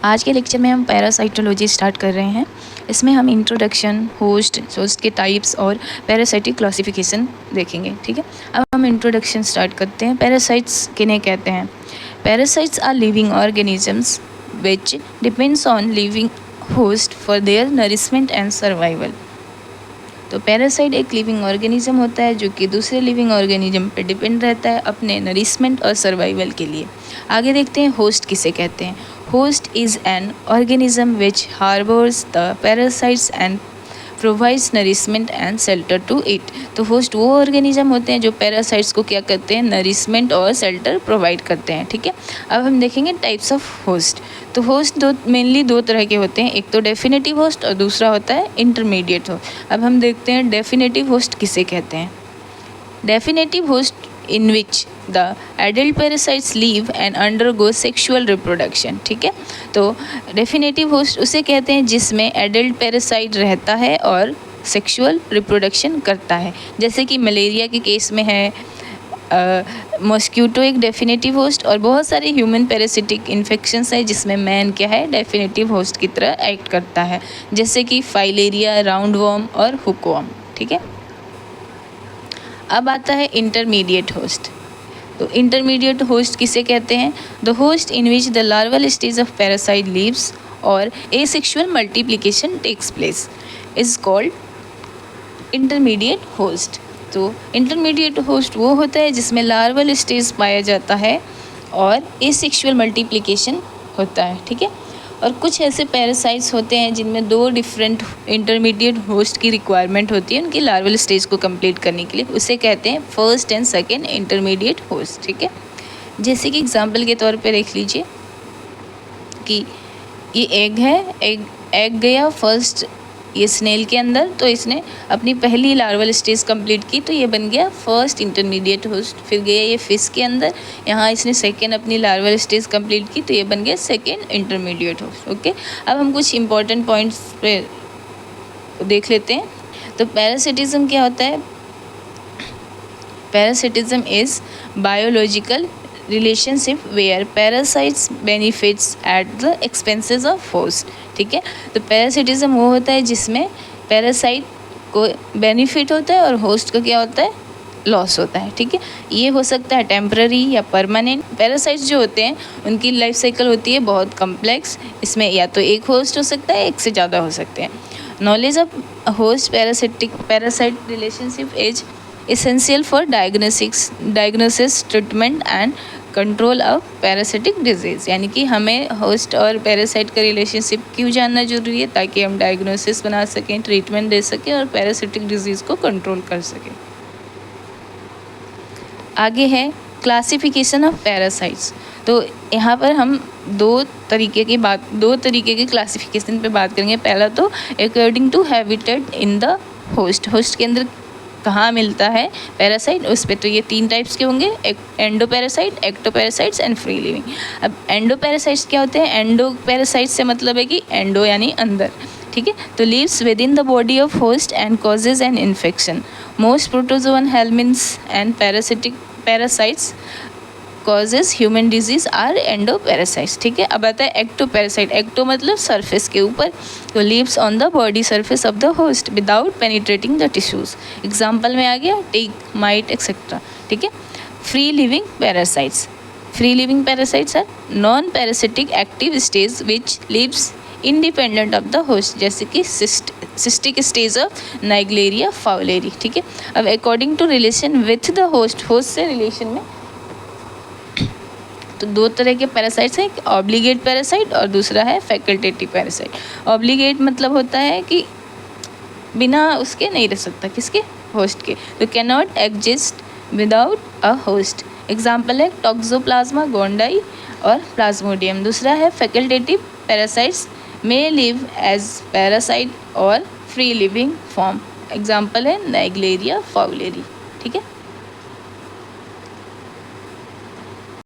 आज के लेक्चर में हम पैरासाइटोलॉजी स्टार्ट कर रहे हैं। इसमें हम इंट्रोडक्शन, होस्ट के टाइप्स और पैरासाइटिक क्लासिफिकेशन देखेंगे। ठीक है, अब हम इंट्रोडक्शन स्टार्ट करते हैं। पैरासाइट्स किन्हें कहते हैं? Parasites are living organisms which depends on living host for their nourishment and survival. तो पैरासाइट एक लिविंग ऑर्गेनिज्म होता है जो कि दूसरे लिविंग ऑर्गेनिज्म पर डिपेंड रहता है अपने नरिशमेंट और सर्वाइवल के लिए। आगे देखते हैं होस्ट किसे कहते हैं। Host is an organism which harbours the parasites and provides nourishment and shelter to it. तो होस्ट वो ऑर्गेनिज्म होते हैं जो पैरासाइट्स को क्या करते हैं, नरिशमेंट और शेल्टर प्रोवाइड करते हैं। ठीक है, अब हम देखेंगे टाइप्स ऑफ होस्ट। तो होस्ट मेनली दो तरह के होते हैं, एक तो डेफिनेटिव होस्ट और दूसरा होता है इंटरमीडिएट होस्ट। अब हम देखते हैं डेफिनेटिव होस्ट किसे कहते हैं। Definitive host in which the adult parasites live and undergo sexual reproduction। ठीक है, तो डेफिनेटिव होस्ट उसे कहते हैं जिसमें एडल्ट पैरासाइट रहता है और सेक्सुअल रिप्रोडक्शन करता है। जैसे कि मलेरिया के केस में है मॉस्क्यूटो एक डेफिनेटिव होस्ट, और बहुत सारे ह्यूमन पैरासिटिक इन्फेक्शंस है जिसमें मैन क्या है, डेफिनेटिव होस्ट की तरह एक्ट करता है, जैसे कि फाइलेरिया, राउंड वॉर्म और हुकवॉर्म। ठीक है, अब आता है इंटरमीडिएट होस्ट। तो इंटरमीडिएट होस्ट किसे कहते हैं? The host in which the larval stage of parasite lives और asexual multiplication takes place is called intermediate host. तो इंटरमीडिएट होस्ट वो होता है जिसमें लार्वल स्टेज पाया जाता है और एसेक्सुअल मल्टीप्लिकेशन होता है। ठीक है, और कुछ ऐसे पैरासाइट्स होते हैं जिनमें दो डिफरेंट इंटरमीडिएट होस्ट की रिक्वायरमेंट होती है उनकी लार्वल स्टेज को कंप्लीट करने के लिए, उसे कहते हैं first and second intermediate host. ठीक है, जैसे कि एग्जांपल के तौर पे देख लीजिए कि ये एग है, एग गया फर्स्ट ये स्नेल के अंदर, तो इसने अपनी पहली लार्वल स्टेज कंप्लीट की, तो ये बन गया फर्स्ट इंटरमीडिएट होस्ट। फिर गया ये फिश के अंदर, यहाँ इसने सेकेंड अपनी लार्वल स्टेज कंप्लीट की, तो ये बन गया सेकेंड इंटरमीडिएट होस्ट। ओके, अब हम कुछ इंपॉर्टेंट पॉइंट्स पे देख लेते हैं। तो पैरासिटिज्म क्या होता है? Parasitism is biological relationship where parasites benefits at the expenses of host. ठीक है, तो पैरासिटिज्म वो होता है जिसमें पैरासाइट को बेनिफिट होता है और होस्ट को क्या होता है, लॉस होता है। ठीक है, ये हो सकता है टेम्पररी या परमानेंट। पैरासाइट्स जो होते हैं उनकी लाइफ साइकिल होती है बहुत कम्प्लेक्स, इसमें या तो एक होस्ट हो सकता है, एक से ज़्यादा हो सकते हैं। Knowledge of host parasite relationship is essential for diagnosis, treatment and control of parasitic disease. यानी कि हमें होस्ट और पैरासाइट का रिलेशनशिप क्यों जानना जरूरी है, ताकि हम डायग्नोसिस बना सकें, ट्रीटमेंट दे सकें और पैरासिटिक डिजीज़ को कंट्रोल कर सकें। आगे है क्लासिफिकेशन ऑफ पैरासाइट्स। तो यहाँ पर हम दो तरीके की क्लासिफिकेशन पे बात करेंगे। पहला तो according to habitat in the host के अंदर कहाँ मिलता है पैरासाइट, उस पे तो ये तीन टाइप्स के होंगे, endoparasite, ectoparasites and free living. अब एंडो पैरासाइट्स क्या होते हैं? एंडो पैरासाइट से मतलब है कि एंडो यानी अंदर। ठीक है, तो lives within the body of host and causes an infection. Most protozoan helminths and parasitic parasites causes human disease are endoparasites. ठीक है, अब आता है एक्टो पैरासाइट। एक्टो मतलब सरफेस के ऊपर, तो lives on the body surface of the host without penetrating the tissues. Example में आ गया टिक, माइट एक्सेट्रा। ठीक है, free living parasites are non parasitic active stage which lives independent of the host, जैसे कि cystic stage of Naegleria, fowleri. ठीक है, अब according to relation with the host से रिलेशन में तो दो तरह के पैरासाइट्स हैं, एक ऑब्लिगेट पैरासाइट और दूसरा है फैकल्टेटिव पैरासाइट। ऑब्लिगेट मतलब होता है कि बिना उसके नहीं रह सकता, किसके? होस्ट के। तो can not exist without a host. Example है टॉक्सोप्लाज्मा गोंडाई और प्लाज्मोडियम। दूसरा है facultative parasites may live as parasite और फ्री लिविंग फॉर्म। एग्जाम्पल है नाइग्लेरिया, फाउलेरी। ठीक है।